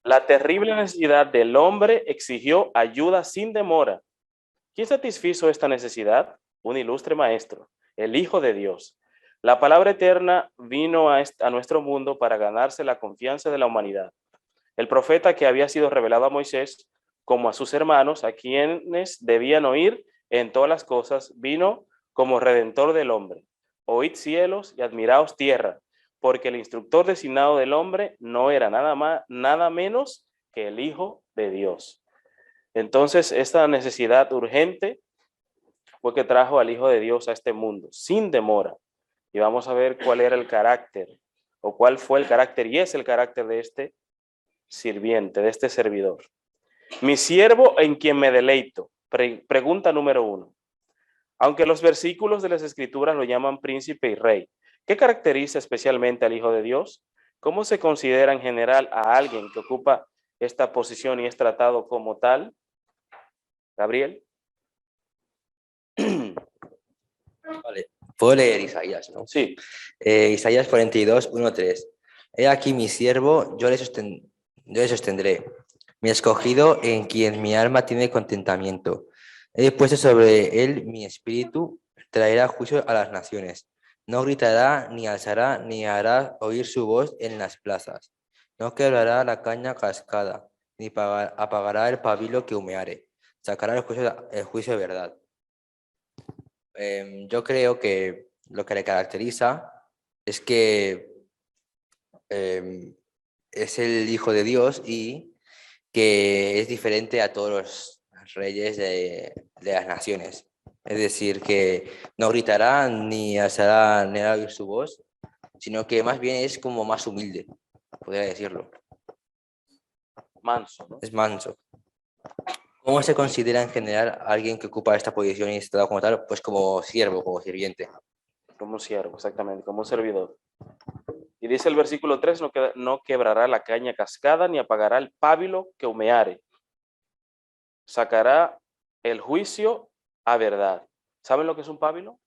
La terrible necesidad del hombre exigió ayuda sin demora. ¿Quién satisfizo esta necesidad? Un ilustre maestro, el Hijo de Dios. La palabra eterna vino a nuestro mundo para ganarse la confianza de la humanidad. El profeta que había sido revelado a Moisés, como a sus hermanos, a quienes debían oír en todas las cosas, vino como redentor del hombre. Oíd cielos y admiraos tierra, porque el instructor designado del hombre no era nada más, nada menos que el Hijo de Dios. Entonces, esta necesidad urgente fue que trajo al Hijo de Dios a este mundo, sin demora. Y vamos a ver cuál era el carácter, o cuál fue el carácter, y es el carácter de este sirviente, de este servidor. Mi siervo en quien me deleito. Pregunta número 1. Aunque los versículos de las Escrituras lo llaman príncipe y rey, ¿qué caracteriza especialmente al Hijo de Dios? ¿Cómo se considera en general a alguien que ocupa esta posición y es tratado como tal? Gabriel. Vale, puedo leer Isaías, ¿no? Sí. Isaías 42, 1, 3. He aquí mi siervo, yo le sostendré. Mi escogido en quien mi alma tiene contentamiento. He puesto sobre él mi espíritu, traerá juicio a las naciones. No gritará, ni alzará, ni hará oír su voz en las plazas. No quebrará la caña cascada, ni apagará el pabilo que humeare. Sacará el juicio de verdad. Yo creo que lo que le caracteriza es que es el Hijo de Dios y que es diferente a todos los reyes de las naciones. Es decir, que no gritará ni alzará ni hará oír su voz, sino que más bien es como más humilde, podría decirlo. Manso, ¿no? Es manso. ¿Cómo se considera en general a alguien que ocupa esta posición y está como tal? Pues como siervo, como sirviente. Como un siervo, exactamente, como un servidor. Y dice el versículo 3, no quebrará la caña cascada, ni apagará el pábilo que humeare. Sacará el juicio a verdad. ¿Saben lo que es un pábilo?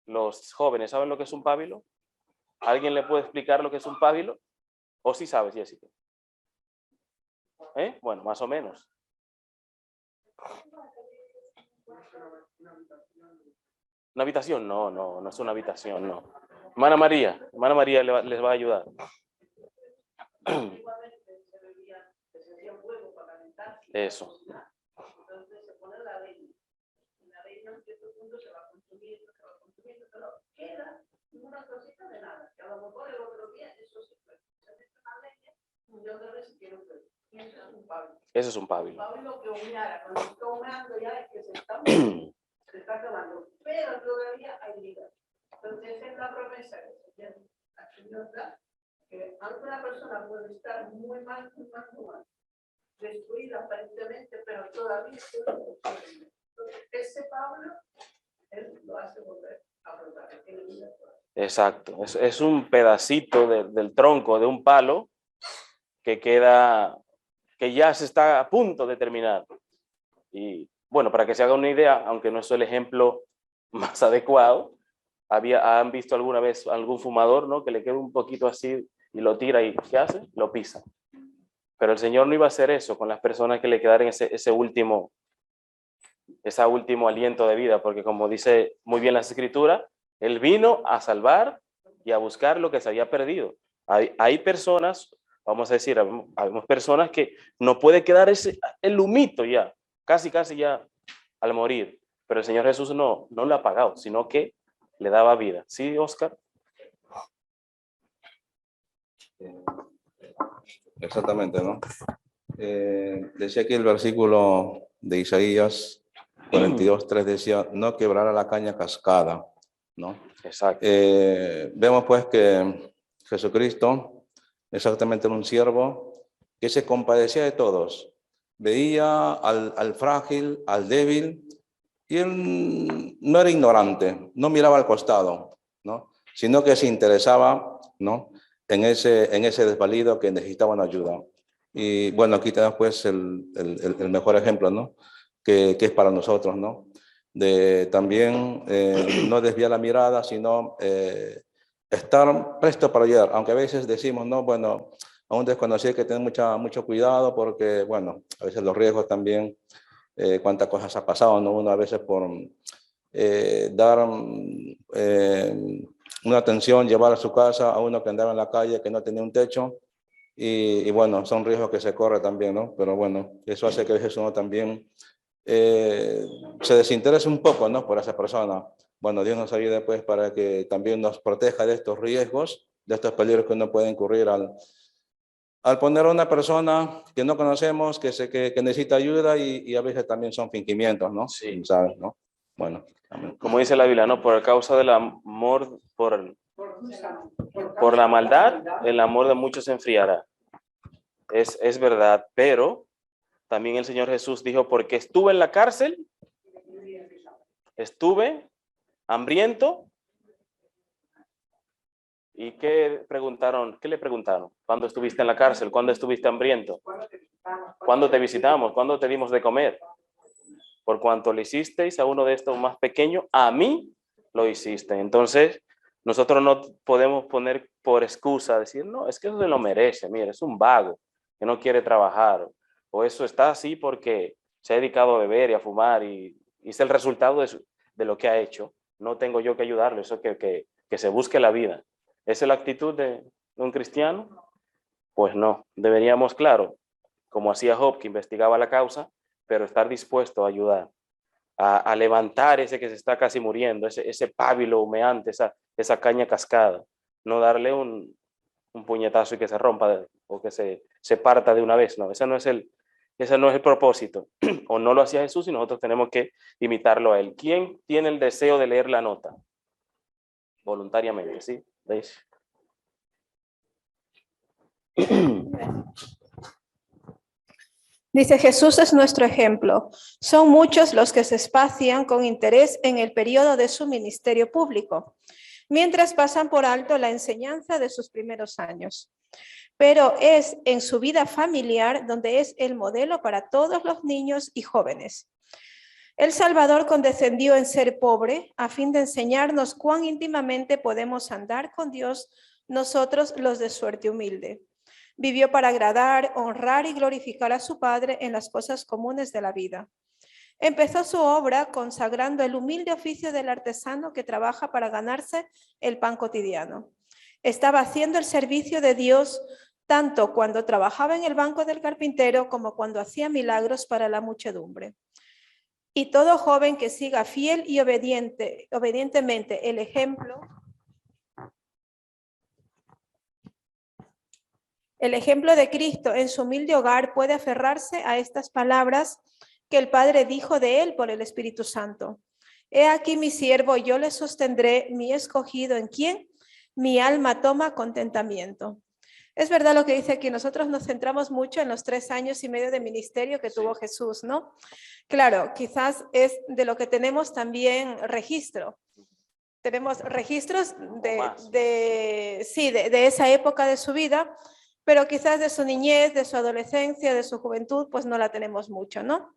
Los jóvenes, ¿saben lo que es un pábilo? ¿Alguien le puede explicar lo que es un pábilo? ¿O sí sabes, Jessica? Bueno, más o menos. ¿Una habitación? No, no es una habitación, no. Hermana María les va a ayudar. Eso. Entonces se pone la leña. Y la leña en cierto punto se va consumiendo, pero queda una cosita de nada. Que a lo mejor el otro día eso se fue. Se mete la leña y otra vez se quiere fue. Y eso es un pábilo. Eso es un pábilo. Un pábilo que humeara. Cuando está humeando ya es que se está acabando. Pero todavía hay vida. Entonces esa es la promesa que el Señor da. Que alguna persona puede estar muy mal, destruida aparentemente, pero todavía ese Pablo, él lo hace volver a brotar. Exacto, es un pedacito del tronco de un palo que queda, que ya se está a punto de terminar. Y bueno, para que se haga una idea, aunque no es el ejemplo más adecuado, han visto alguna vez algún fumador, ¿no? Que le queda un poquito así y lo tira y ¿qué hace? Lo pisa. Pero el Señor no iba a hacer eso con las personas que le quedaran ese último aliento de vida, porque como dice muy bien la Escritura, Él vino a salvar y a buscar lo que se había perdido. Hay personas, vamos a decir, hay personas que no puede quedar el humito ya, casi ya al morir. Pero el Señor Jesús no lo ha pagado, sino que le daba vida. ¿Sí, Oscar? Exactamente, ¿no? Decía aquí el versículo de Isaías 42:3 decía, no quebrará la caña cascada, ¿no? Exacto. Vemos pues que Jesucristo exactamente era un siervo que se compadecía de todos. Veía al frágil, al débil, y él no era ignorante, no miraba al costado, ¿no? Sino que se interesaba, ¿no? en ese desvalido que necesitaban ayuda. Y bueno, aquí tenemos pues el mejor ejemplo, ¿no? Que es para nosotros, ¿no? De también no desviar la mirada, sino estar presto para ayudar, aunque a veces decimos, no, bueno, a un desconocido hay que tener mucho cuidado porque, bueno, a veces los riesgos también, cuántas cosas ha pasado, ¿no? Uno a veces por dar una atención, llevar a su casa a uno que andaba en la calle, que no tenía un techo, y bueno, son riesgos que se corre también, ¿no? Pero bueno, eso hace que a veces uno también se desinterese un poco, ¿no? Por esa persona. Bueno, Dios nos ayude pues para que también nos proteja de estos riesgos, de estos peligros que uno puede incurrir al poner a una persona que no conocemos, que necesita ayuda y a veces también son fingimientos, ¿no? Sí. ¿Sabes, no? Bueno, amén. Como dice la Biblia, ¿no? Por causa del amor, por la maldad, el amor de muchos se enfriará. Es verdad, pero también el Señor Jesús dijo, porque estuve en la cárcel, estuve hambriento. ¿Y qué le preguntaron? ¿Cuándo estuviste en la cárcel? ¿Cuándo estuviste hambriento? ¿Cuándo te visitamos? ¿Cuándo te dimos de comer? Por cuanto le hicisteis a uno de estos más pequeños, a mí lo hiciste. Entonces, nosotros no podemos poner por excusa, decir, no, es que eso se lo merece, mira, es un vago que no quiere trabajar, o eso está así porque se ha dedicado a beber y a fumar y es el resultado de lo que ha hecho. No tengo yo que ayudarle, eso que se busque la vida. ¿Esa es la actitud de un cristiano? Pues no, deberíamos, claro, como hacía Job, que investigaba la causa, pero estar dispuesto a ayudar, a levantar ese que se está casi muriendo, ese pábilo humeante, esa caña cascada, no darle un puñetazo y que se rompa o que se parta de una vez, no, ese no es el propósito, o no lo hacía Jesús y nosotros tenemos que imitarlo a él. ¿Quién tiene el deseo de leer la nota? Voluntariamente, ¿sí? ¿Veis? Dice, Jesús es nuestro ejemplo. Son muchos los que se espacian con interés en el periodo de su ministerio público, mientras pasan por alto la enseñanza de sus primeros años. Pero es en su vida familiar donde es el modelo para todos los niños y jóvenes. El Salvador condescendió en ser pobre a fin de enseñarnos cuán íntimamente podemos andar con Dios nosotros los de suerte humilde. Vivió para agradar, honrar y glorificar a su Padre en las cosas comunes de la vida. Empezó su obra consagrando el humilde oficio del artesano que trabaja para ganarse el pan cotidiano. Estaba haciendo el servicio de Dios tanto cuando trabajaba en el banco del carpintero como cuando hacía milagros para la muchedumbre. Y todo joven que siga fiel y obedientemente el ejemplo de Cristo en su humilde hogar puede aferrarse a estas palabras que el Padre dijo de él por el Espíritu Santo. He aquí mi siervo, yo le sostendré, mi escogido, en quien mi alma toma contentamiento. Es verdad lo que dice aquí, nosotros nos centramos mucho en los 3 años y medio de ministerio que tuvo Jesús, ¿no? Claro, quizás es de lo que tenemos también registro. Tenemos registros de esa época de su vida, pero quizás de su niñez, de su adolescencia, de su juventud, pues no la tenemos mucho, ¿no?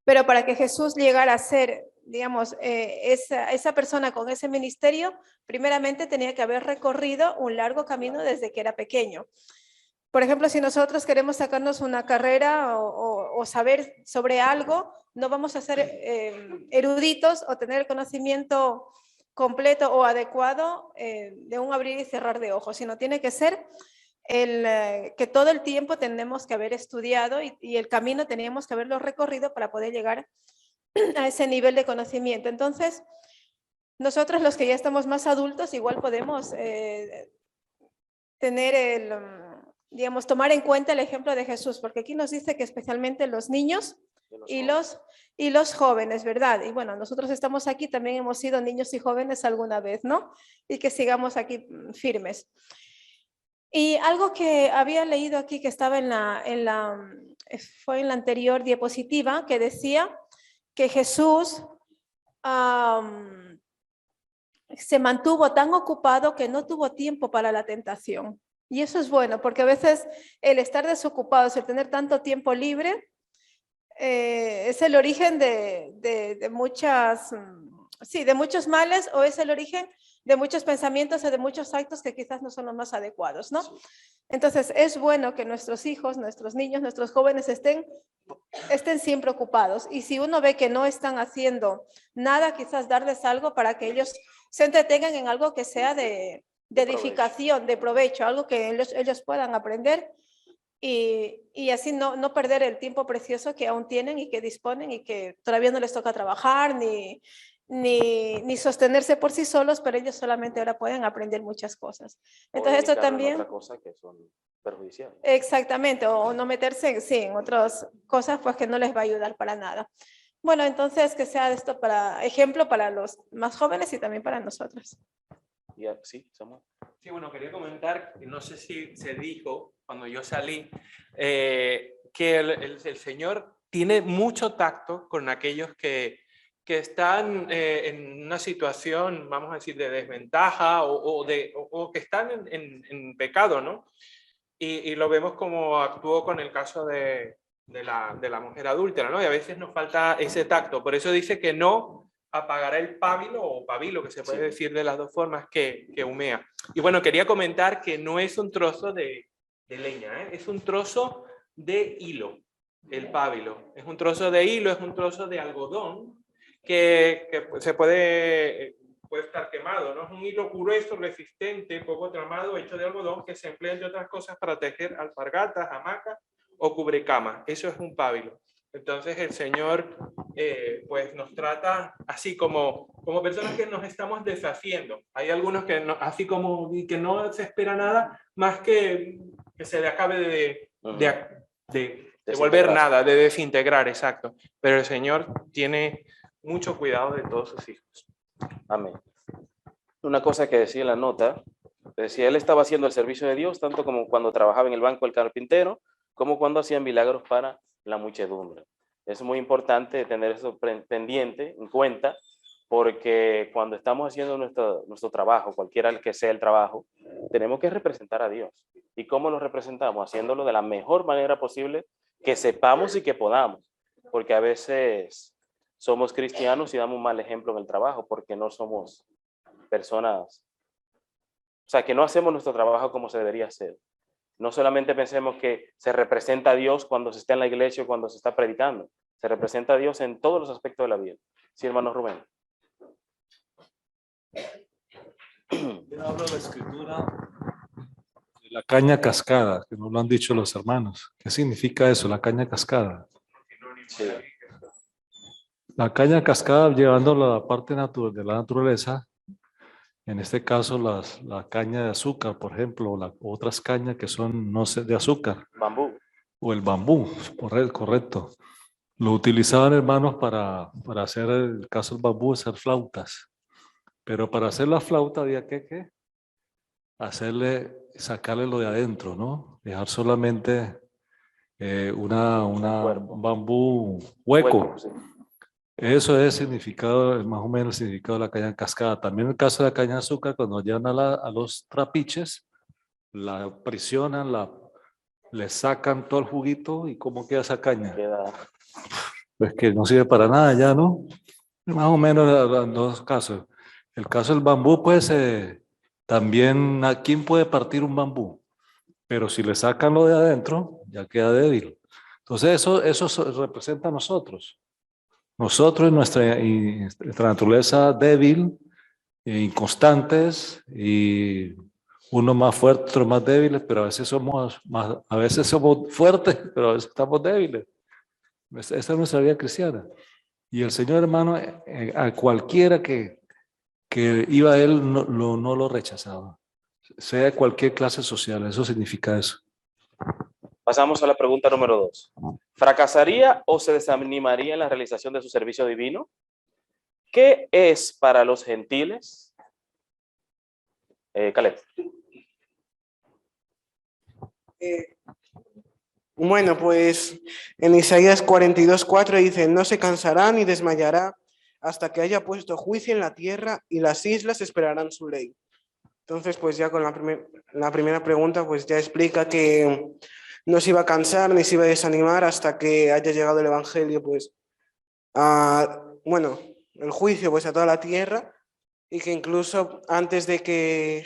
Pero para que Jesús llegara a ser, digamos, esa persona con ese ministerio, primeramente tenía que haber recorrido un largo camino desde que era pequeño. Por ejemplo, si nosotros queremos sacarnos una carrera o saber sobre algo, no vamos a ser eruditos o tener el conocimiento completo o adecuado de un abrir y cerrar de ojos, sino tiene que ser que todo el tiempo tenemos que haber estudiado y el camino teníamos que haberlo recorrido para poder llegar a ese nivel de conocimiento. Entonces, nosotros los que ya estamos más adultos igual podemos tener digamos, tomar en cuenta el ejemplo de Jesús, porque aquí nos dice que especialmente los niños y los jóvenes, ¿verdad? Y bueno, nosotros estamos aquí, también hemos sido niños y jóvenes alguna vez, ¿no? Y que sigamos aquí firmes. Y algo que había leído aquí que estaba fue en la anterior diapositiva, que decía que Jesús se mantuvo tan ocupado que no tuvo tiempo para la tentación. Y eso es bueno, porque a veces el estar desocupados, el tener tanto tiempo libre, es el origen de muchos males, o es el origen muchos pensamientos o de muchos actos que quizás no son los más adecuados, ¿no? Sí. Entonces es bueno que nuestros hijos, nuestros niños, nuestros jóvenes estén siempre ocupados. Y si uno ve que no están haciendo nada, quizás darles algo para que ellos se entretengan en algo que sea de edificación, de provecho, algo que ellos puedan aprender y así no perder el tiempo precioso que aún tienen y que disponen y que todavía no les toca trabajar ni sostenerse por sí solos, pero ellos solamente ahora pueden aprender muchas cosas. O Entonces esto dedicarlo en también... otra cosa que son perjudiciales. Exactamente, o no meterse en otras cosas pues que no les va a ayudar para nada. Bueno, entonces que sea esto para ejemplo para los más jóvenes y también para nosotros. Sí, Samuel. Sí, bueno, quería comentar, no sé si se dijo cuando yo salí, que el Señor tiene mucho tacto con aquellos que están en una situación, vamos a decir, de desventaja o que están en pecado, ¿no? Y lo vemos como actuó con el caso de la mujer adúltera, ¿no? Y a veces nos falta ese tacto. Por eso dice que no apagará el pábilo o pabilo, que se puede decir de las dos formas, que humea. Y bueno, quería comentar que no es un trozo de leña, ¿eh? Es un trozo de hilo, el pábilo. Es un trozo de hilo, es un trozo de algodón que se puede estar quemado, ¿no? Es un hilo grueso, resistente, poco tramado, hecho de algodón, que se emplea, entre otras cosas, para tejer alpargatas, hamacas o cubrecamas. Eso es un pábilo. Entonces el Señor pues nos trata así como personas que nos estamos deshaciendo. Hay algunos que no, así como que no se espera nada más que se le acabe de volver nada, de desintegrar, exacto. Pero el Señor tiene mucho cuidado de todos sus hijos. Amén. Una cosa que decía en la nota, decía, él estaba haciendo el servicio de Dios, tanto como cuando trabajaba en el banco del carpintero, como cuando hacía milagros para la muchedumbre. Es muy importante tener eso pendiente, en cuenta, porque cuando estamos haciendo nuestro trabajo, cualquiera que sea el trabajo, tenemos que representar a Dios. ¿Y cómo lo representamos? Haciéndolo de la mejor manera posible, que sepamos y que podamos, porque a veces somos cristianos y damos un mal ejemplo en el trabajo, porque no somos personas, o sea, que no hacemos nuestro trabajo como se debería hacer. No solamente pensemos que se representa a Dios cuando se está en la iglesia o cuando se está predicando, se representa a Dios en todos los aspectos de la vida. Sí, hermano Rubén. Yo hablo de la escritura de la caña cascada, que nos lo han dicho los hermanos. ¿Qué significa eso, la caña cascada? Sí. La caña cascada, llevándolo a la parte de la naturaleza, en este caso la caña de azúcar, por ejemplo, o otras cañas que son no sé, de azúcar, Bambú. o el bambú, correcto. Lo utilizaban, hermanos, para hacer, el caso del bambú, hacer flautas. Pero para hacer la flauta había que sacarle lo de adentro, ¿no? Dejar solamente un bambú hueco. Sí. Eso es significado, más o menos el significado de la caña cascada. También en el caso de la caña de azúcar, cuando llevan a los trapiches, la presionan, le sacan todo el juguito y ¿cómo queda esa caña? Queda... Pues que no sirve para nada ya, ¿no? Más o menos los dos casos. El caso del bambú, pues también, ¿a quién puede partir un bambú? Pero si le sacan lo de adentro, ya queda débil. Entonces eso representa a nosotros. Nosotros y nuestra naturaleza débil, inconstantes, y uno más fuerte, otro más débiles, pero a veces somos fuertes, pero a veces estamos débiles. Esa es nuestra vida cristiana. Y el Señor, hermano, a cualquiera que iba a Él no lo rechazaba, sea de cualquier clase social. Eso significa eso. Pasamos a la pregunta número 2. ¿Fracasaría o se desanimaría en la realización de su servicio divino? ¿Qué es para los gentiles? Caleb. Bueno, pues en Isaías 42:4 dice, no se cansará ni desmayará hasta que haya puesto juicio en la tierra y las islas esperarán su ley. Entonces, pues ya con la primera pregunta, pues ya explica que no se iba a cansar ni se iba a desanimar hasta que haya llegado el Evangelio, pues, el juicio pues a toda la tierra y que incluso antes de que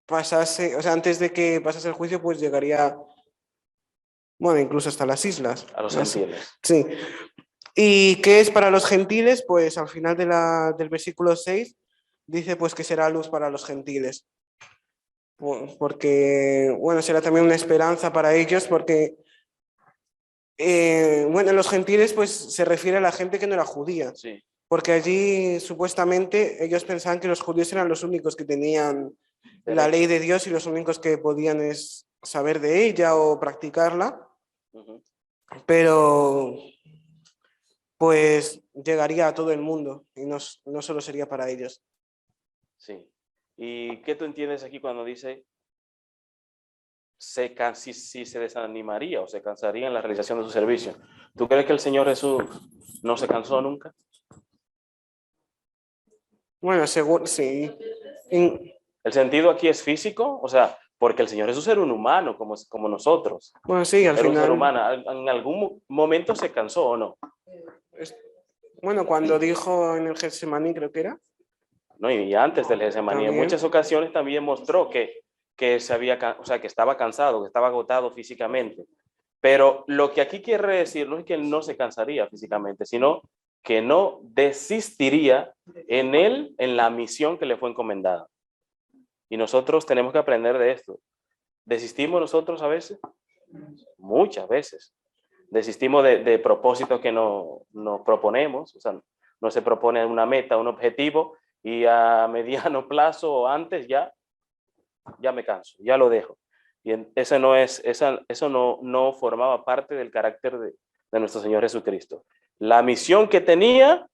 pasase, o sea, antes de que pasase el juicio, pues llegaría, bueno, incluso hasta las islas. A los Así- gentiles. Sí. ¿Y qué es para los gentiles? Pues al final del versículo 6 dice pues que será luz para los gentiles. Porque, bueno, será también una esperanza para ellos, porque, bueno, los gentiles pues se refiere a la gente que no era judía, Sí. porque allí supuestamente ellos pensaban que los judíos eran los únicos que tenían la ley de Dios y los únicos que podían saber de ella o practicarla, Ujú. pero pues llegaría a todo el mundo y no solo sería para ellos. Sí. ¿Y qué tú entiendes aquí cuando dice si se desanimaría o se cansaría en la realización de su servicio? ¿Tú crees que el Señor Jesús no se cansó nunca? Bueno, seguro, sí. En- El sentido aquí es físico, o sea, porque el Señor Jesús era un humano como nosotros. bueno, sí, al Era un ser final, humano. ¿En algún momento se cansó o no? bueno, cuando dijo en el Getsemaní, creo que era, ¿No? Y antes del Getsemaní, en también. muchas ocasiones también mostró que o sea, que estaba cansado, que estaba agotado físicamente. Pero lo que aquí quiere decir no es que él no se cansaría físicamente, sino que no desistiría en él, en la misión que le fue encomendada. Y nosotros tenemos que aprender de esto. ¿Desistimos nosotros a veces? Muchas veces. Desistimos de propósitos que nos proponemos, o sea, no se propone una meta, un objetivo, y a mediano plazo o antes ya me canso, ya lo dejo. Y eso no formaba parte del carácter de nuestro Señor Jesucristo. La misión que tenía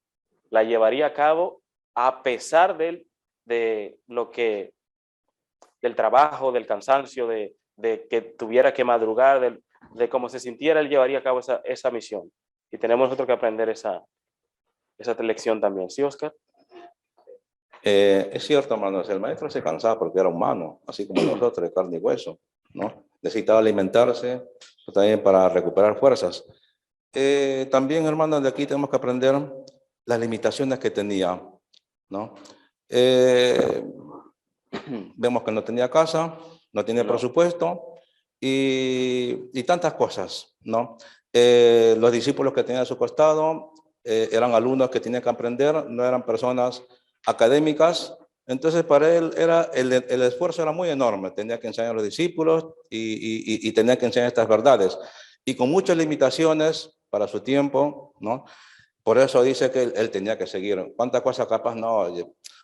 la llevaría a cabo a pesar de lo que, del trabajo, del cansancio, de que tuviera que madrugar, de cómo se sintiera, él llevaría a cabo esa misión. Y tenemos nosotros que aprender esa lección también. ¿Sí, Oscar? Es cierto, hermanos, el maestro se cansaba porque era humano, así como nosotros, de carne y hueso, ¿no? Necesitaba alimentarse también para recuperar fuerzas. También, hermanos, de aquí tenemos que aprender las limitaciones que tenía, ¿no? Vemos que no tenía casa, no tenía presupuesto y tantas cosas, ¿no? Los discípulos que tenía a su costado eran alumnos que tenían que aprender, no eran personas académicas, entonces para él el esfuerzo era muy enorme, tenía que enseñar a los discípulos y tenía que enseñar estas verdades, y con muchas limitaciones para su tiempo, ¿no? Por eso dice que él tenía que seguir. ¿Cuántas cosas capaz no? A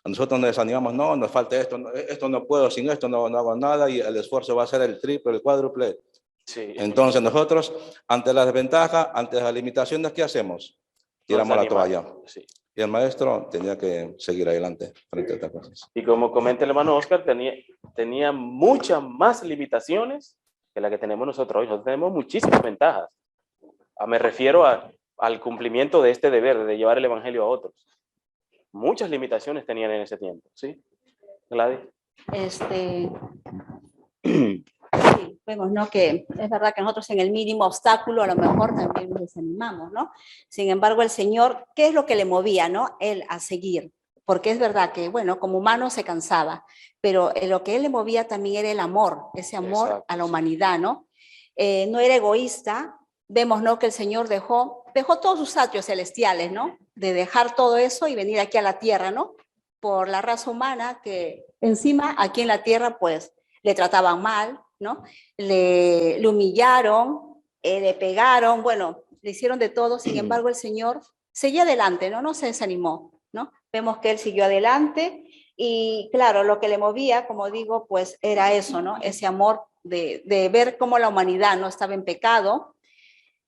nosotros nos desanimamos, no, nos falta esto, esto no puedo, sin esto no hago nada, y el esfuerzo va a ser el triple, el cuádruple. Sí. Entonces nosotros, ante las desventajas, ante las limitaciones, ¿qué hacemos? Tiramos la toalla. Sí. Y el maestro tenía que seguir adelante frente a estas cosas. Y como comenta el hermano Oscar, tenía muchas más limitaciones que la que tenemos nosotros hoy. Nosotros tenemos muchísimas ventajas. Me refiero al cumplimiento de este deber, de llevar el evangelio a otros. Muchas limitaciones tenían en ese tiempo, ¿sí? Gladys. Sí, vemos, ¿no? Que es verdad que nosotros en el mínimo obstáculo a lo mejor también nos desanimamos, ¿no? Sin embargo, el Señor, ¿qué es lo que le movía, ¿no? Él a seguir. Porque es verdad que, bueno, como humano se cansaba, pero lo que él le movía también era el amor, ese amor Exacto, a la sí. humanidad, ¿no? No era egoísta. Vemos, ¿no? Que el Señor dejó todos sus atrios celestiales, ¿no? De dejar todo eso y venir aquí a la tierra, ¿no? Por la raza humana que encima aquí en la tierra, pues, le trataban mal, ¿no? Le humillaron, le pegaron, bueno, le hicieron de todo. Sin embargo, el Señor seguía adelante, ¿no? No se desanimó, ¿no? Vemos que él siguió adelante y claro, lo que le movía, como digo, pues era eso, ¿no? Ese amor de ver cómo la humanidad no estaba en pecado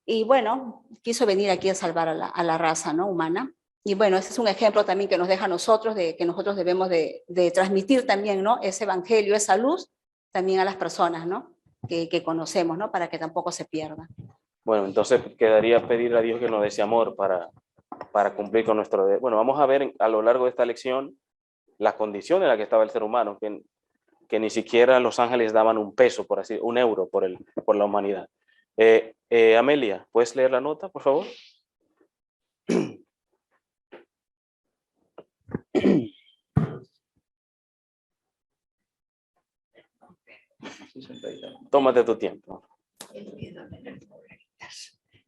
y bueno, quiso venir aquí a salvar a la raza, ¿no? Humana. Y bueno, ese es un ejemplo también que nos deja a nosotros, de que nosotros debemos de transmitir también, ¿no? Ese evangelio, esa luz, también a las personas, ¿no? Que conocemos, ¿no? Para que tampoco se pierda. Bueno, entonces quedaría pedir a Dios que nos dé ese amor para cumplir con nuestro deber. Bueno, vamos a ver a lo largo de esta lección la condición en la que estaba el ser humano, que ni siquiera los ángeles daban un peso, por así, un euro por la humanidad. Amelia, ¿puedes leer la nota, por favor? Tómate tu tiempo.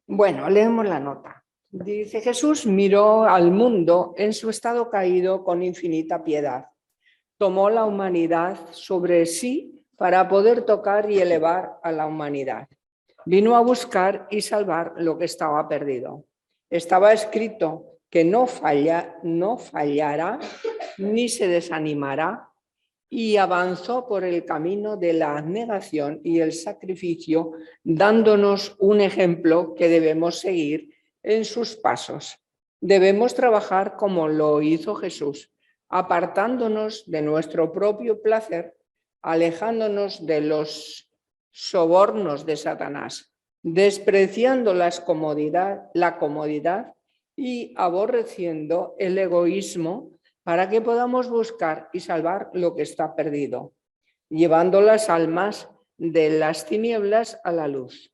Bueno, leemos la nota. Dice: Jesús miró al mundo en su estado caído con infinita piedad. Tomó la humanidad sobre sí para poder tocar y elevar a la humanidad. Vino a buscar y salvar lo que estaba perdido. Estaba escrito que no fallará ni se desanimará, y avanzó por el camino de la abnegación y el sacrificio, dándonos un ejemplo que debemos seguir en sus pasos. Debemos trabajar como lo hizo Jesús, apartándonos de nuestro propio placer, alejándonos de los sobornos de Satanás, despreciando la comodidad y aborreciendo el egoísmo, para que podamos buscar y salvar lo que está perdido, llevando las almas de las tinieblas a la luz,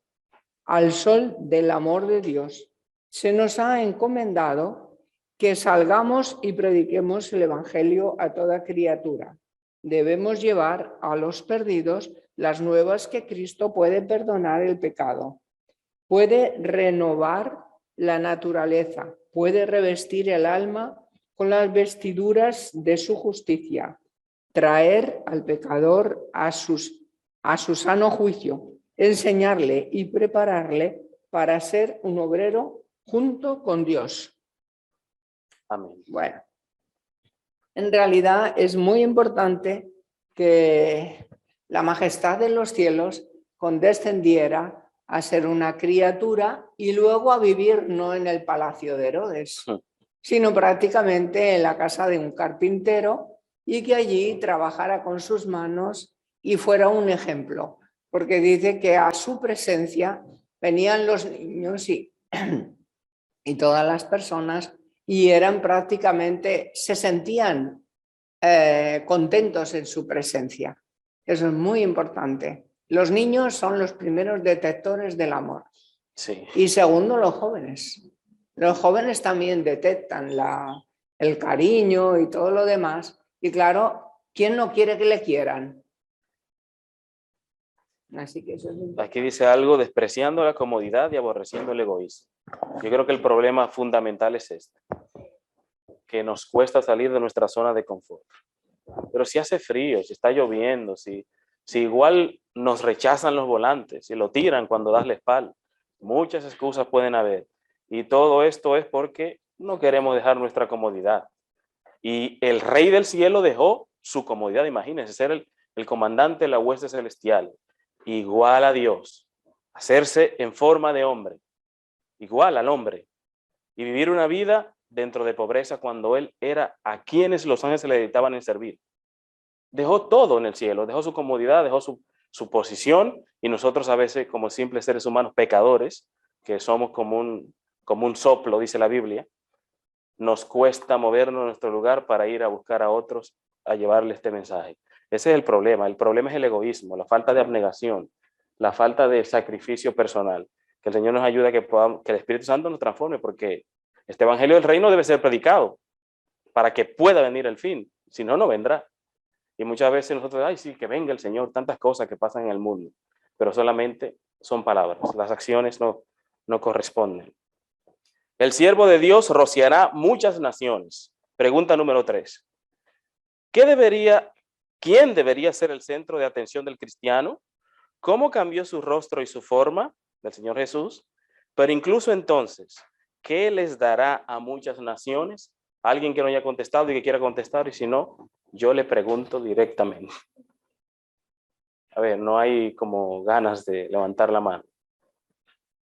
al sol del amor de Dios. Se nos ha encomendado que salgamos y prediquemos el Evangelio a toda criatura. Debemos llevar a los perdidos las nuevas que Cristo puede perdonar el pecado, puede renovar la naturaleza, puede revestir el alma con las vestiduras de su justicia, traer al pecador a su sano juicio, enseñarle y prepararle para ser un obrero junto con Dios. Amén. Bueno, en realidad es muy importante que la majestad de los cielos condescendiera a ser una criatura y luego a vivir no en el palacio de Herodes, sino prácticamente en la casa de un carpintero, y que allí trabajara con sus manos y fuera un ejemplo, porque dice que a su presencia venían los niños y todas las personas, y eran prácticamente, se sentían contentos en su presencia. Eso es muy importante. Los niños son los primeros detectores del amor. Sí. Y segundo, los jóvenes. Los jóvenes también detectan el cariño y todo lo demás. Y claro, ¿quién no quiere que le quieran? Así que eso es importante. Aquí dice algo: despreciando la comodidad y aborreciendo el egoísmo. Yo creo que el problema fundamental es este, que nos cuesta salir de nuestra zona de confort. Pero si hace frío, si está lloviendo, si igual nos rechazan los volantes, si lo tiran cuando das la espalda, muchas excusas pueden haber. Y todo esto es porque no queremos dejar nuestra comodidad. Y el Rey del Cielo dejó su comodidad, imagínense, ser el comandante de la hueste celestial, igual a Dios, hacerse en forma de hombre, igual al hombre, y vivir una vida dentro de pobreza cuando él era a quienes los ángeles le dedicaban en servir. Dejó todo en el cielo, dejó su comodidad, dejó su posición, y nosotros a veces, como simples seres humanos pecadores, que somos como un soplo, dice la Biblia, nos cuesta movernos de nuestro lugar para ir a buscar a otros, a llevarle este mensaje. Ese es el problema es el egoísmo, la falta de abnegación, la falta de sacrificio personal. Que el Señor nos ayude a que el Espíritu Santo nos transforme, porque este Evangelio del Reino debe ser predicado para que pueda venir el fin, si no, no vendrá. Y muchas veces nosotros, ay, sí, que venga el Señor, tantas cosas que pasan en el mundo, pero solamente son palabras, las acciones no corresponden. El siervo de Dios rociará muchas naciones. Pregunta número 3. ¿Quién debería ser el centro de atención del cristiano? ¿Cómo cambió su rostro y su forma del Señor Jesús? Pero incluso entonces, ¿qué les dará a muchas naciones? Alguien que no haya contestado y que quiera contestar, y si no, yo le pregunto directamente. A ver, no hay como ganas de levantar la mano.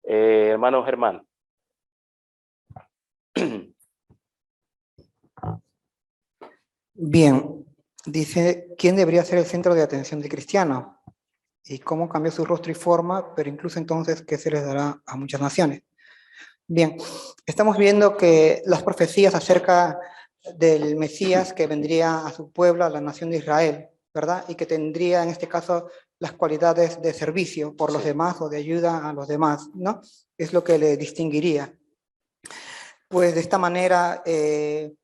Hermano Germán. Bien, dice, ¿quién debería ser el centro de atención del cristiano? ¿Y cómo cambió su rostro y forma? Pero incluso entonces, ¿qué se les dará a muchas naciones? Bien, estamos viendo que las profecías acerca del Mesías que vendría a su pueblo, a la nación de Israel, ¿verdad? Y que tendría en este caso las cualidades de servicio por los demás o de ayuda a los demás, ¿no? Es lo que le distinguiría. Pues de esta manera, el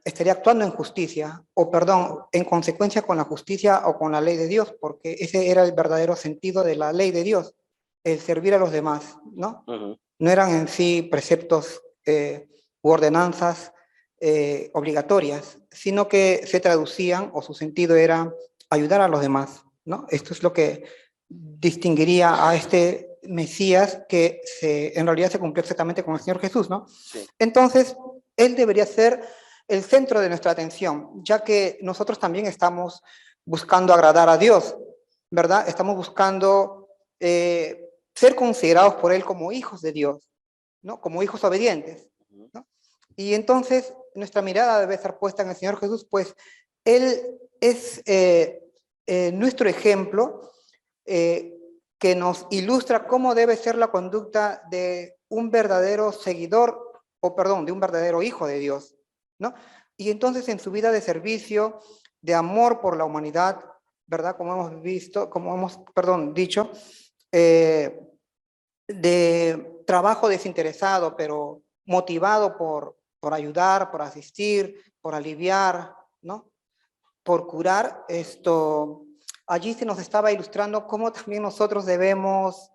estaría actuando en justicia, o perdón, en consecuencia con la justicia o con la ley de Dios, porque ese era el verdadero sentido de la ley de Dios, el servir a los demás, ¿no? No eran en sí preceptos u ordenanzas obligatorias, sino que se traducían, o su sentido era ayudar a los demás, ¿no? Esto es lo que distinguiría a este Mesías que en realidad se cumplió exactamente con el Señor Jesús, ¿no? Sí. Entonces, Él debería ser el centro de nuestra atención, ya que nosotros también estamos buscando agradar a Dios, ¿verdad? Estamos buscando ser considerados por Él como hijos de Dios, ¿no? Como hijos obedientes, ¿no? Y entonces nuestra mirada debe estar puesta en el Señor Jesús, pues Él es nuestro ejemplo que nos ilustra cómo debe ser la conducta de un verdadero seguidor, o perdón, de un verdadero hijo de Dios, ¿no? Y entonces en su vida de servicio, de amor por la humanidad, ¿verdad? Como hemos visto, como hemos, perdón, dicho, de trabajo desinteresado, pero motivado por ayudar, por asistir, por aliviar, ¿no? Por curar, allí se nos estaba ilustrando cómo también nosotros debemos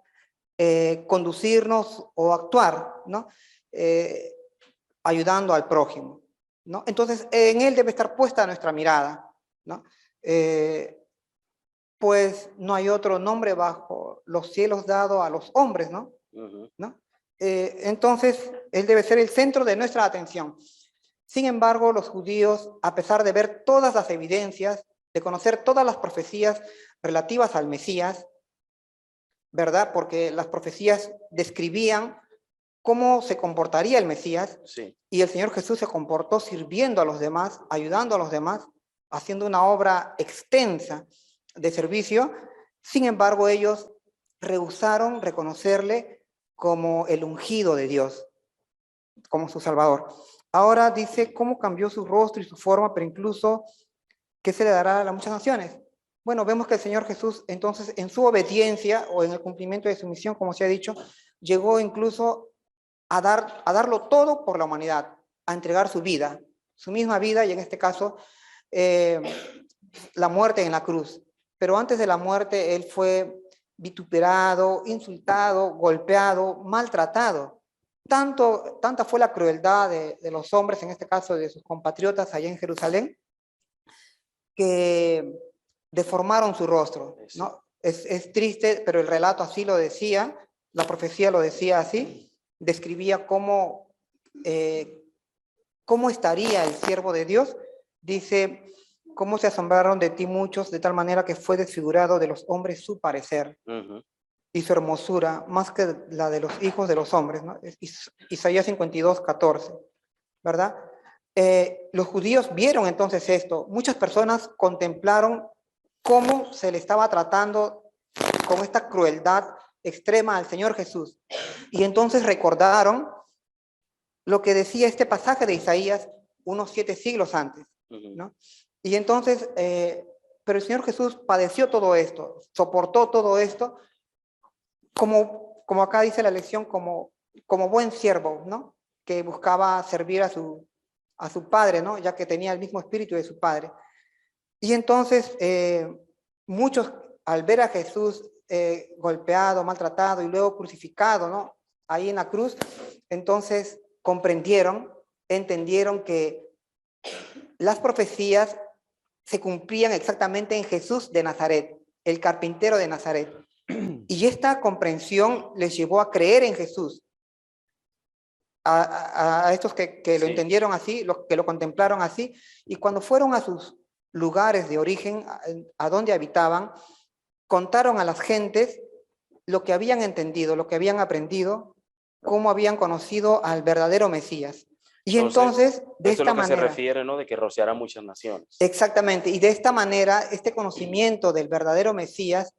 conducirnos o actuar, ¿no? Ayudando al prójimo, ¿no? Entonces, en él debe estar puesta nuestra mirada, ¿no? Pues no hay otro nombre bajo los cielos dado a los hombres, ¿no? ¿No? Entonces, él debe ser el centro de nuestra atención. Sin embargo, los judíos, a pesar de ver todas las evidencias, de conocer todas las profecías relativas al Mesías, ¿verdad? Porque las profecías describían cómo se comportaría el Mesías, Sí. y el Señor Jesús se comportó sirviendo a los demás, ayudando a los demás, haciendo una obra extensa de servicio. Sin embargo, ellos rehusaron reconocerle como el ungido de Dios, como su Salvador. Ahora dice cómo cambió su rostro y su forma, pero incluso qué se le dará a las muchas naciones. Bueno, vemos que el Señor Jesús, entonces, en su obediencia o en el cumplimiento de su misión, como se ha dicho, llegó incluso a darlo todo por la humanidad, a entregar su vida, su misma vida, y en este caso, la muerte en la cruz. Pero antes de la muerte, él fue vituperado, insultado, golpeado, maltratado. Tanta fue la crueldad de los hombres, en este caso de sus compatriotas allá en Jerusalén, que deformaron su rostro, ¿no? Es triste, pero el relato así lo decía, la profecía lo decía así, describía cómo estaría el siervo de Dios. Dice, cómo se asombraron de ti muchos, de tal manera que fue desfigurado de los hombres su parecer, y su hermosura, más que la de los hijos de los hombres, ¿no? Isaías 52, 14, ¿verdad? Los judíos vieron entonces esto. Muchas personas contemplaron cómo se le estaba tratando con esta crueldad extrema al Señor Jesús. Y entonces recordaron lo que decía este pasaje de Isaías unos 7 siglos antes, ¿no? Y entonces, pero el Señor Jesús padeció todo esto, soportó todo esto, como acá dice la lección, como buen siervo, ¿no? Que buscaba servir a su padre, ¿no? Ya que tenía el mismo espíritu de su padre. Y entonces, muchos al ver a Jesús golpeado, maltratado y luego crucificado, ¿no? Ahí en la cruz, entonces entendieron que las profecías se cumplían exactamente en Jesús de Nazaret, el carpintero de Nazaret. Y esta comprensión les llevó a creer en Jesús. A estos que lo entendieron así, que lo contemplaron así, y cuando fueron a sus lugares de origen, a donde habitaban, contaron a las gentes lo que habían entendido, lo que habían aprendido, cómo habían conocido al verdadero Mesías. Y entonces de esta esta manera... se refiere, ¿no? De que rociará muchas naciones. Exactamente, y de esta manera, este conocimiento del verdadero Mesías,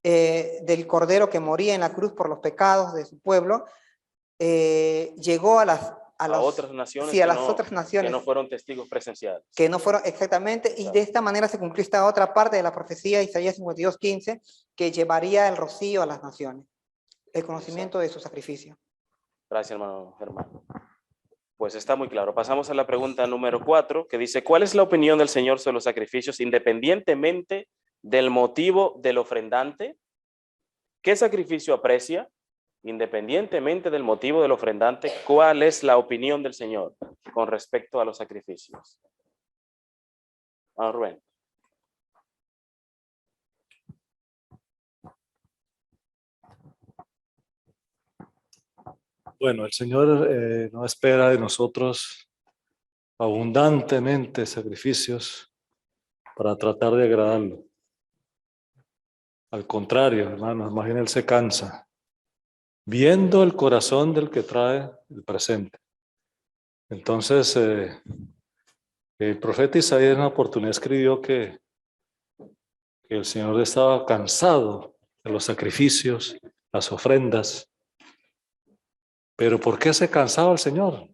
del Cordero que moría en la cruz por los pecados de su pueblo, llegó a las otras naciones, sí, a las otras naciones que no fueron testigos presenciales. Que no fueron, exactamente, y de esta manera se cumplió esta otra parte de la profecía, Isaías 52:15, que llevaría el rocío a las naciones, el conocimiento de su sacrificio. Gracias, hermano Germán. Pues está muy claro. Pasamos a la pregunta número 4, que dice, ¿cuál es la opinión del Señor sobre los sacrificios independientemente del motivo del ofrendante? ¿Qué sacrificio aprecia? Independientemente del motivo del ofrendante, ¿cuál es la opinión del Señor con respecto a los sacrificios? Rubén. Bueno, el Señor no espera de nosotros abundantemente sacrificios para tratar de agradarlo. Al contrario, hermanos, más bien Él se cansa viendo el corazón del que trae el presente. Entonces, el profeta Isaías en una oportunidad escribió que el Señor estaba cansado de los sacrificios, las ofrendas. Pero ¿por qué se cansaba el Señor?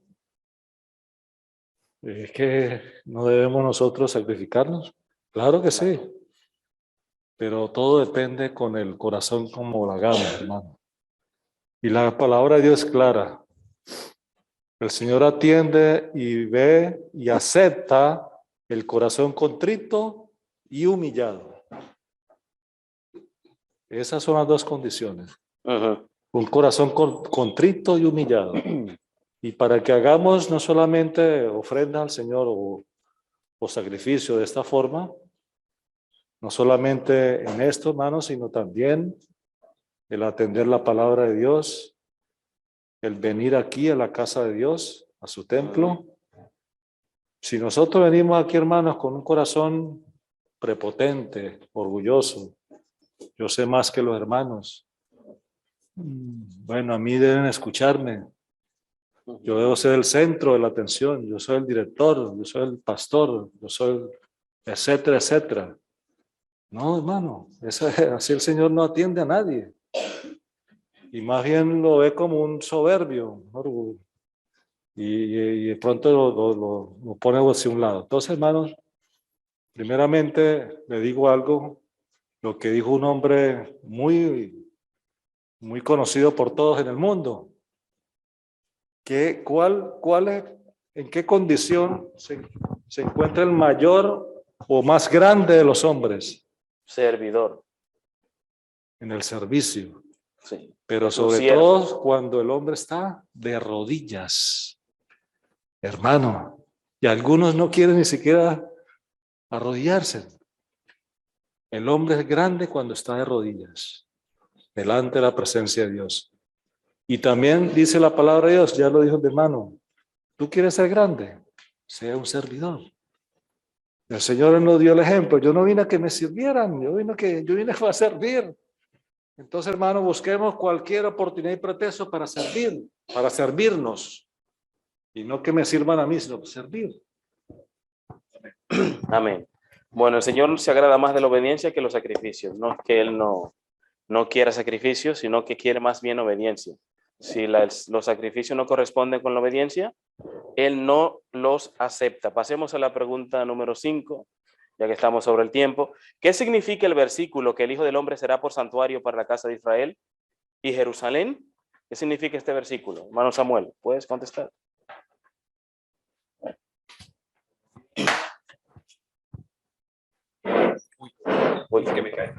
¿Es que no debemos nosotros sacrificarnos? Claro que sí. Pero todo depende con el corazón como lo hagamos, hermano. Y la palabra de Dios es clara. El Señor atiende y ve y acepta el corazón contrito y humillado. Esas son las dos condiciones. Un corazón contrito y humillado. Y para que hagamos no solamente ofrenda al Señor o sacrificio de esta forma, no solamente en esto, hermanos, sino también el atender la palabra de Dios, el venir aquí a la casa de Dios, a su templo. Si nosotros venimos aquí, hermanos, con un corazón prepotente, orgulloso, yo sé más que los hermanos. Bueno, a mí deben escucharme. Yo debo ser el centro de la atención. Yo soy el director, yo soy el pastor, yo soy etcétera, etcétera. No, hermano, así el Señor no atiende a nadie. Y más bien lo ve como un soberbio, ¿no? Y de pronto lo pone hacia un lado. Entonces, hermanos, primeramente le digo algo, lo que dijo un hombre muy conocido por todos en el mundo. ¿En qué condición se encuentra el mayor o más grande de los hombres? Servidor. En el servicio. Sí. Pero sobre todo cuando el hombre está de rodillas, hermano, y algunos no quieren ni siquiera arrodillarse. El hombre es grande cuando está de rodillas, delante de la presencia de Dios. Y también dice la palabra de Dios, ya lo dijo mi hermano, ¿tú quieres ser grande? Sea un servidor. El Señor nos dio el ejemplo, yo no vine a que me sirvieran, yo vine a servir. Entonces, hermano, busquemos cualquier oportunidad y pretexto para servir, para servirnos. Y no que me sirvan a mí, sino servir. Amén. Bueno, el Señor se agrada más de la obediencia que los sacrificios. No es que Él no quiera sacrificios, sino que quiere más bien obediencia. Si los sacrificios no corresponden con la obediencia, Él no los acepta. Pasemos a la pregunta número 5. Ya que estamos sobre el tiempo. ¿Qué significa el versículo que el Hijo del Hombre será por santuario para la casa de Israel y Jerusalén? ¿Qué significa este versículo? Hermano Samuel, ¿puedes contestar? Uy, que me cae.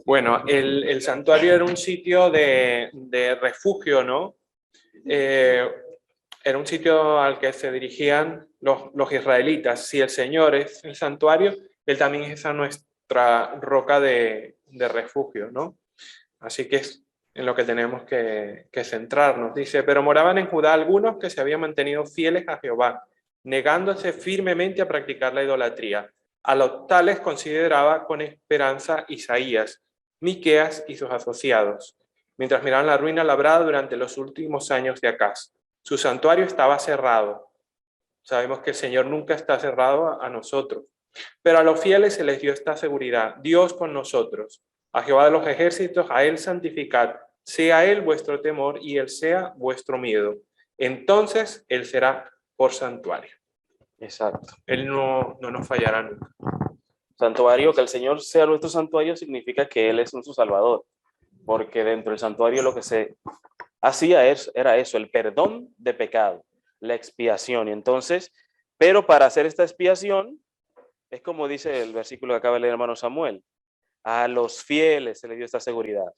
Bueno, el santuario era un sitio de refugio, ¿no? Era un sitio al que se dirigían los israelitas. Si el Señor es el santuario, Él también es nuestra roca de refugio, ¿no? Así que es en lo que tenemos que centrarnos. Dice, pero moraban en Judá algunos que se habían mantenido fieles a Jehová, negándose firmemente a practicar la idolatría. A los tales consideraba con esperanza Isaías, Miqueas y sus asociados, mientras miraban la ruina labrada durante los últimos años de Acaz. Su santuario estaba cerrado. Sabemos que el Señor nunca está cerrado a nosotros. Pero a los fieles se les dio esta seguridad. Dios con nosotros. A Jehová de los ejércitos, a Él santificad. Sea Él vuestro temor y Él sea vuestro miedo. Entonces Él será por santuario. Exacto. Él no nos fallará nunca. Santuario, que el Señor sea nuestro santuario, significa que Él es nuestro Salvador. Porque dentro del santuario lo que se hacía era eso, el perdón de pecado. la expiación. Y entonces, pero para hacer esta expiación, es como dice el versículo que acaba de leer hermano Samuel, a los fieles se les dio esta seguridad.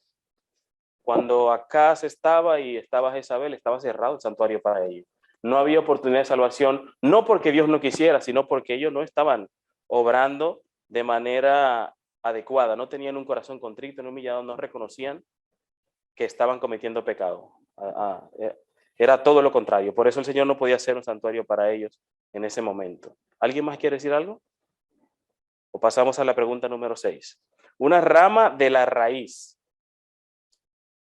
Cuando Acaz estaba y estaba Jezabel, estaba cerrado el santuario para ellos. No había oportunidad de salvación, no porque Dios no quisiera, sino porque ellos no estaban obrando de manera adecuada, no tenían un corazón contrito, no humillado, no reconocían que estaban cometiendo pecado. Era todo lo contrario. Por eso el Señor no podía hacer un santuario para ellos en ese momento. ¿Alguien más quiere decir algo? O pasamos a la pregunta número 6. Una rama de la raíz.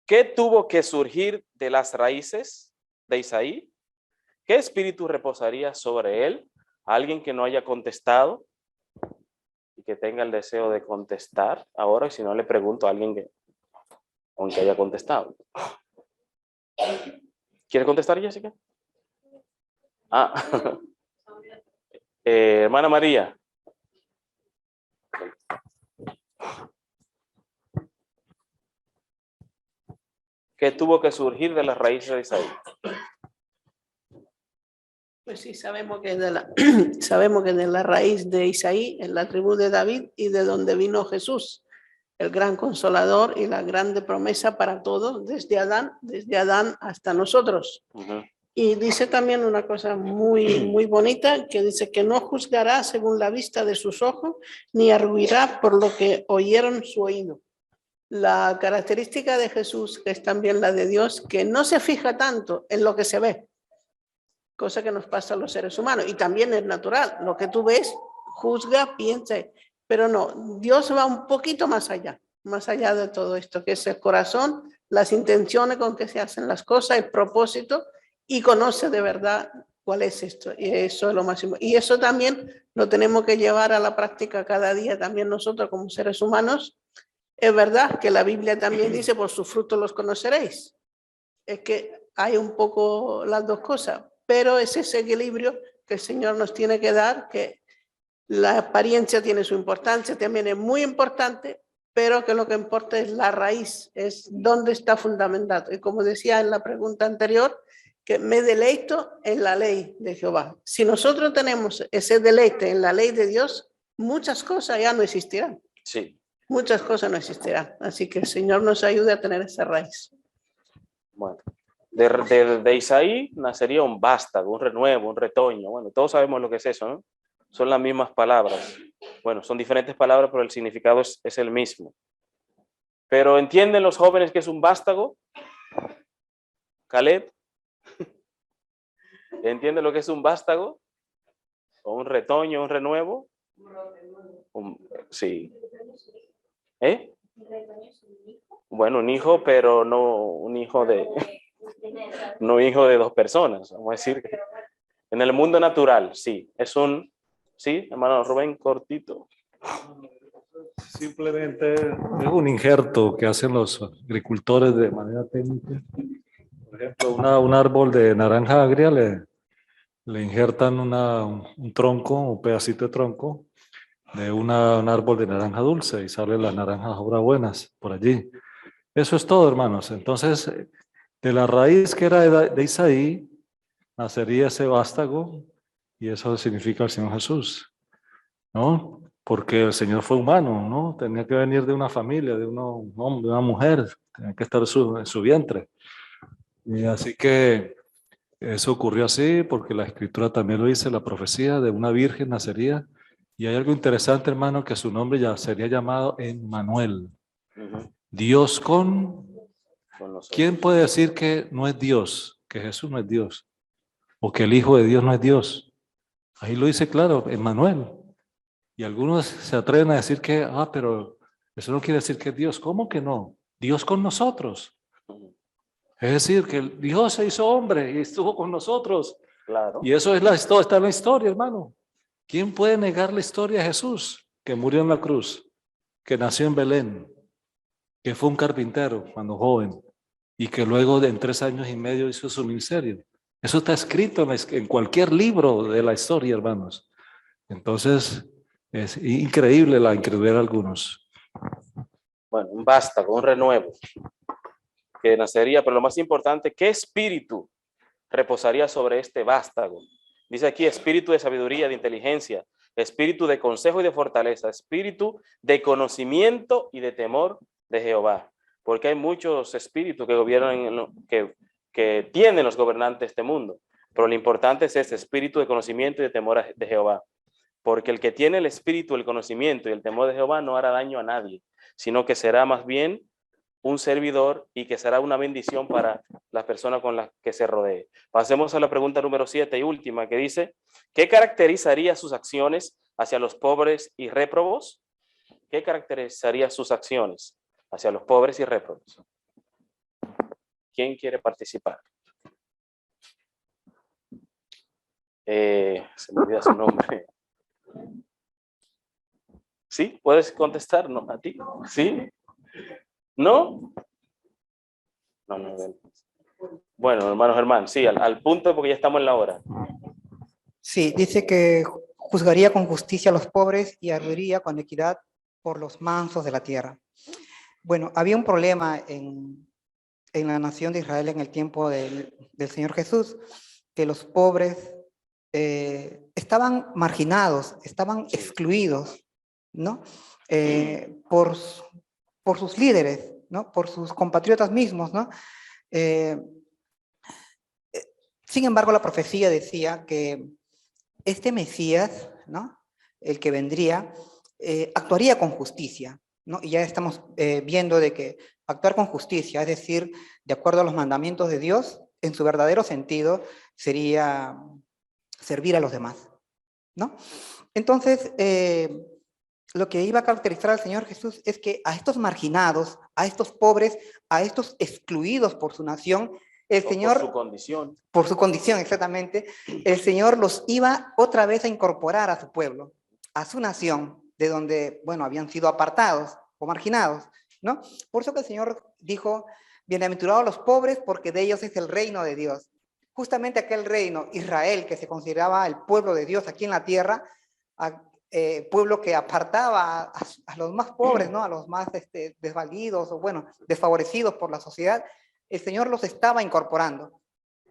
¿Qué tuvo que surgir de las raíces de Isaí? ¿Qué espíritu reposaría sobre él? ¿Alguien que no haya contestado y que tenga el deseo de contestar ahora? Si no, le pregunto a alguien que, aunque haya contestado. ¿Quiere contestar, Jessica? Hermana María. ¿Qué tuvo que surgir de las raíces de Isaí? Pues sí, sabemos que sabemos que de la raíz de Isaí, en la tribu de David, y de donde vino Jesús, el gran consolador y la grande promesa para todos, desde Adán hasta nosotros. Y dice también una cosa muy bonita, que dice que no juzgará según la vista de sus ojos, ni arguirá por lo que oyeron su oído. La característica de Jesús, que es también la de Dios, que no se fija tanto en lo que se ve, cosa que nos pasa a los seres humanos, y también es natural, lo que tú ves, juzga, piensa, pero no, Dios va un poquito más allá de todo esto, que es el corazón, las intenciones con que se hacen las cosas, el propósito, y conoce de verdad cuál es esto, y eso es lo más importante. Y eso también lo tenemos que llevar a la práctica cada día, también nosotros como seres humanos. Es verdad que la Biblia también dice, por sus frutos los conoceréis. Es que hay un poco las dos cosas, pero es ese equilibrio que el Señor nos tiene que dar, que la apariencia tiene su importancia, también es muy importante, pero que lo que importa es la raíz, es dónde está fundamentado. Y como decía en la pregunta anterior, que me deleito en la ley de Jehová. Si nosotros tenemos ese deleite en la ley de Dios, muchas cosas ya no existirán. Sí. Muchas cosas no existirán. Así que el Señor nos ayude a tener esa raíz. Bueno, de Isaí nacería un vástago, un renuevo, un retoño. Bueno, todos sabemos lo que es eso, ¿no? Son las mismas palabras. Bueno, son diferentes palabras, pero el significado es el mismo. Pero ¿entienden los jóvenes que es un vástago? Caleb, ¿entiende lo que es un vástago? ¿O un retoño, un renuevo? Sí. Bueno, un hijo, pero no un hijo de... No hijo de dos personas, vamos a decir. En el mundo natural, sí. Es un... Sí, hermano Rubén, cortito. Simplemente es un injerto que hacen los agricultores de manera técnica. Por ejemplo, un árbol de naranja agria le injertan un tronco, un pedacito de tronco de un árbol de naranja dulce y salen las naranjas ahora buenas por allí. Eso es todo, hermanos. Entonces, de la raíz que era de Isaí, nacería ese vástago, y eso significa el Señor Jesús, ¿no? Porque el Señor fue humano, ¿no? Tenía que venir de una familia, de un hombre, de una mujer, tenía que estar en su vientre. Y así que eso ocurrió así, porque la Escritura también lo dice, la profecía de una virgen nacería. Y hay algo interesante, hermano, que su nombre ya sería llamado Emmanuel. Dios con... ¿Quién puede decir que no es Dios? Que Jesús no es Dios. O que el Hijo de Dios no es Dios. Ahí lo dice claro, Emmanuel. Y algunos se atreven a decir que, pero eso no quiere decir que es Dios. ¿Cómo que no? Dios con nosotros. Es decir, que Dios se hizo hombre y estuvo con nosotros. Claro. Y eso está en la historia, hermano. ¿Quién puede negar la historia de Jesús? Que murió en la cruz, que nació en Belén, que fue un carpintero cuando joven y que luego en 3 años y medio hizo su ministerio. Eso está escrito en cualquier libro de la historia, hermanos. Entonces, es increíble la incredulidad de algunos. Bueno, un vástago, un renuevo que nacería, pero lo más importante, ¿qué espíritu reposaría sobre este vástago. Dice aquí espíritu de sabiduría, de inteligencia, espíritu de consejo y de fortaleza, espíritu de conocimiento y de temor de Jehová. Porque hay muchos espíritus que gobiernan, que tienen los gobernantes de este mundo. Pero lo importante es este espíritu de conocimiento y de temor de Jehová. Porque el que tiene el espíritu, el conocimiento y el temor de Jehová no hará daño a nadie, sino que será más bien un servidor y que será una bendición para las personas con las que se rodee. Pasemos a la pregunta número 7 y última, que dice, ¿qué caracterizaría sus acciones hacia los pobres y réprobos? ¿Qué caracterizaría sus acciones hacia los pobres y réprobos? ¿Quién quiere participar? Se me olvida su nombre. ¿Sí? ¿Puedes contestar? ¿No? ¿A ti? ¿Sí? ¿No? No. Bueno, hermano Germán, sí, al punto porque ya estamos en la hora. Sí, dice que juzgaría con justicia a los pobres y ardiría con equidad por los mansos de la tierra. Bueno, había un problema en la nación de Israel en el tiempo del Señor Jesús, que los pobres estaban marginados, estaban excluidos, ¿no? Por sus líderes, ¿no? Por sus compatriotas mismos, ¿no? Sin embargo, la profecía decía que este Mesías, ¿no? El que vendría, actuaría con justicia, ¿no? Y ya estamos viendo de que actuar con justicia, es decir, de acuerdo a los mandamientos de Dios, en su verdadero sentido, sería servir a los demás, ¿no? Entonces, lo que iba a caracterizar al Señor Jesús es que a estos marginados, a estos pobres, a estos excluidos por su nación, el Señor... Por su condición. Por su condición, exactamente. El Señor los iba otra vez a incorporar a su pueblo, a su nación, de donde, bueno, habían sido apartados o marginados, ¿no? Por eso que el Señor dijo, bienaventurados los pobres, porque de ellos es el reino de Dios. Justamente aquel reino, Israel, que se consideraba el pueblo de Dios aquí en la tierra, pueblo que apartaba a los más pobres, ¿no? A los más desvalidos o, bueno, desfavorecidos por la sociedad, el Señor los estaba incorporando,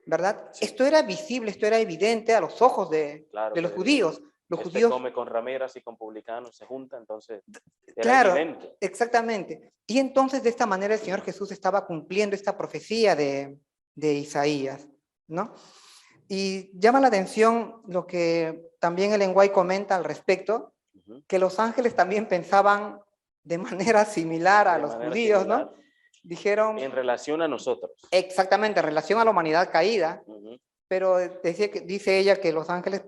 ¿verdad? Sí. Esto era visible, esto era evidente a los ojos de los judíos. Los judíos come con rameras y con publicanos, se junta, entonces era claro, evidente. Exactamente. Y entonces de esta manera el Señor Jesús estaba cumpliendo esta profecía de Isaías, ¿no? Y llama la atención lo que también Ellen White comenta al respecto, que los ángeles también pensaban de manera similar a los judíos, similar, ¿no? Dijeron... En relación a nosotros. Exactamente, en relación a la humanidad caída, pero dice ella que los ángeles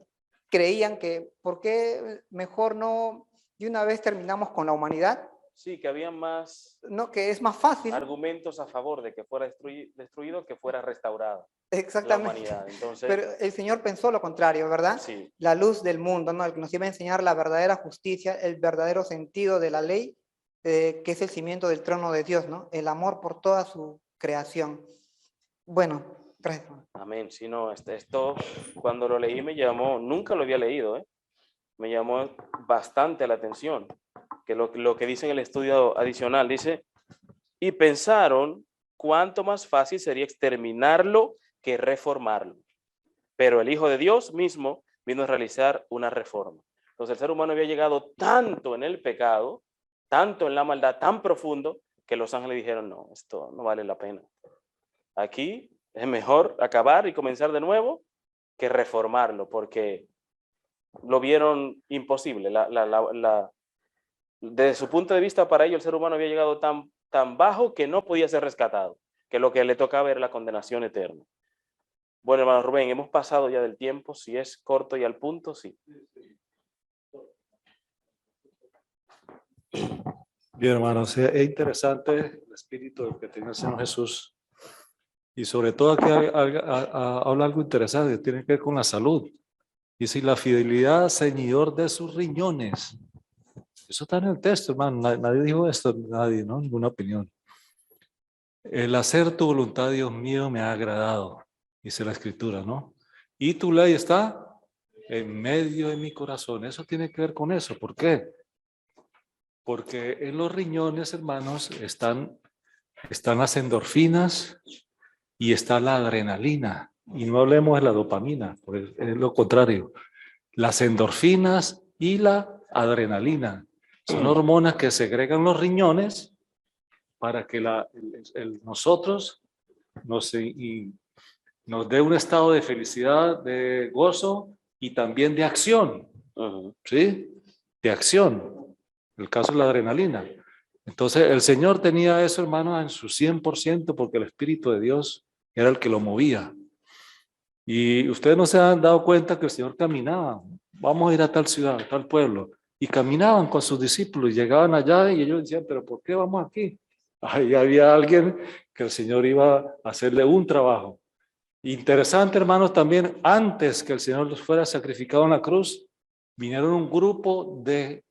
creían que, ¿por qué mejor no de una vez terminamos con la humanidad? Sí, que había más... No, que es más fácil. Argumentos a favor de que fuera destruido que fuera restaurado. Exactamente. La humanidad. Entonces, pero el Señor pensó lo contrario, ¿verdad? Sí. La luz del mundo, ¿no? El que nos iba a enseñar la verdadera justicia, el verdadero sentido de la ley, que es el cimiento del trono de Dios, ¿no? El amor por toda su creación. Bueno, gracias. Amén. Si no, esto cuando lo leí me llamó, nunca lo había leído, me llamó bastante la atención, que lo que dice en el estudio adicional, dice, y pensaron cuánto más fácil sería exterminarlo que reformarlo. Pero el Hijo de Dios mismo vino a realizar una reforma. Entonces el ser humano había llegado tanto en el pecado, tanto en la maldad, tan profundo, que los ángeles dijeron, no, esto no vale la pena. Aquí es mejor acabar y comenzar de nuevo que reformarlo, porque lo vieron imposible. Desde su punto de vista, para ellos el ser humano había llegado tan bajo que no podía ser rescatado, que lo que le tocaba era la condenación eterna. Bueno, hermano Rubén, hemos pasado ya del tiempo, si es corto y al punto, sí. Bien, hermanos, es interesante el espíritu que tiene el Señor Jesús. Y sobre todo aquí habla algo interesante, tiene que ver con la salud. Y si la fidelidad, Señor, de sus riñones. Eso está en el texto, hermano. Nadie dijo esto, nadie, ¿no? Ninguna opinión. El hacer tu voluntad, Dios mío, me ha agradado, dice la Escritura, ¿no? Y tu ley está en medio de mi corazón. Eso tiene que ver con eso. ¿Por qué? Porque en los riñones, hermanos, están las endorfinas y está la adrenalina. Y no hablemos de la dopamina, pues es lo contrario. Las endorfinas y la adrenalina son hormonas que segregan los riñones para que nosotros nos dé un estado de felicidad, de gozo y también de acción. ¿Sí? De acción. El caso de la adrenalina. Entonces, el Señor tenía eso, hermano, en su 100%, porque el Espíritu de Dios era el que lo movía. Y ustedes no se han dado cuenta que el Señor caminaba. Vamos a ir a tal ciudad, a tal pueblo. Y caminaban con sus discípulos y llegaban allá y ellos decían, pero ¿por qué vamos aquí? Ahí había alguien que el Señor iba a hacerle un trabajo. Interesante, hermanos, también antes que el Señor los fuera sacrificado en la cruz, vinieron un grupo de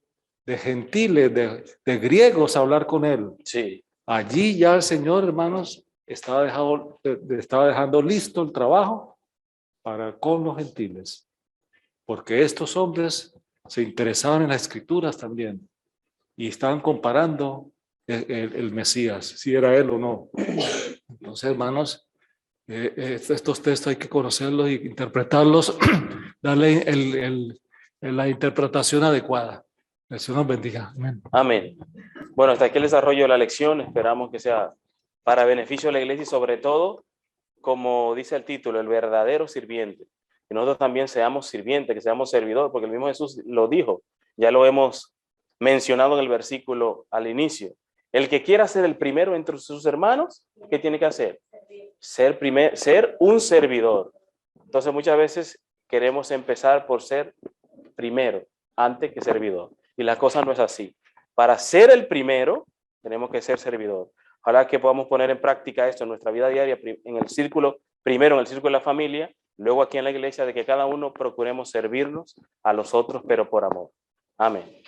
gentiles, de griegos a hablar con él. Sí. Allí ya el Señor, hermanos, estaba dejando listo el trabajo para con los gentiles, porque estos hombres se interesaban en las escrituras también y estaban comparando el Mesías, si era él o no. Entonces, hermanos, estos textos hay que conocerlos y interpretarlos, darle la interpretación adecuada. El Señor nos bendiga. Amén. Amén. Bueno, hasta aquí el desarrollo de la lección. Esperamos que sea para beneficio de la iglesia y sobre todo, como dice el título, el verdadero sirviente. Que nosotros también seamos sirvientes, que seamos servidores, porque el mismo Jesús lo dijo. Ya lo hemos mencionado en el versículo al inicio. El que quiera ser el primero entre sus hermanos, ¿qué tiene que hacer? Ser un servidor. Entonces muchas veces queremos empezar por ser primero antes que servidor. Y la cosa no es así. Para ser el primero, tenemos que ser servidor. Ojalá que podamos poner en práctica esto en nuestra vida diaria, en el círculo, primero en el círculo de la familia, luego aquí en la iglesia, de que cada uno procuremos servirnos a los otros, pero por amor. Amén.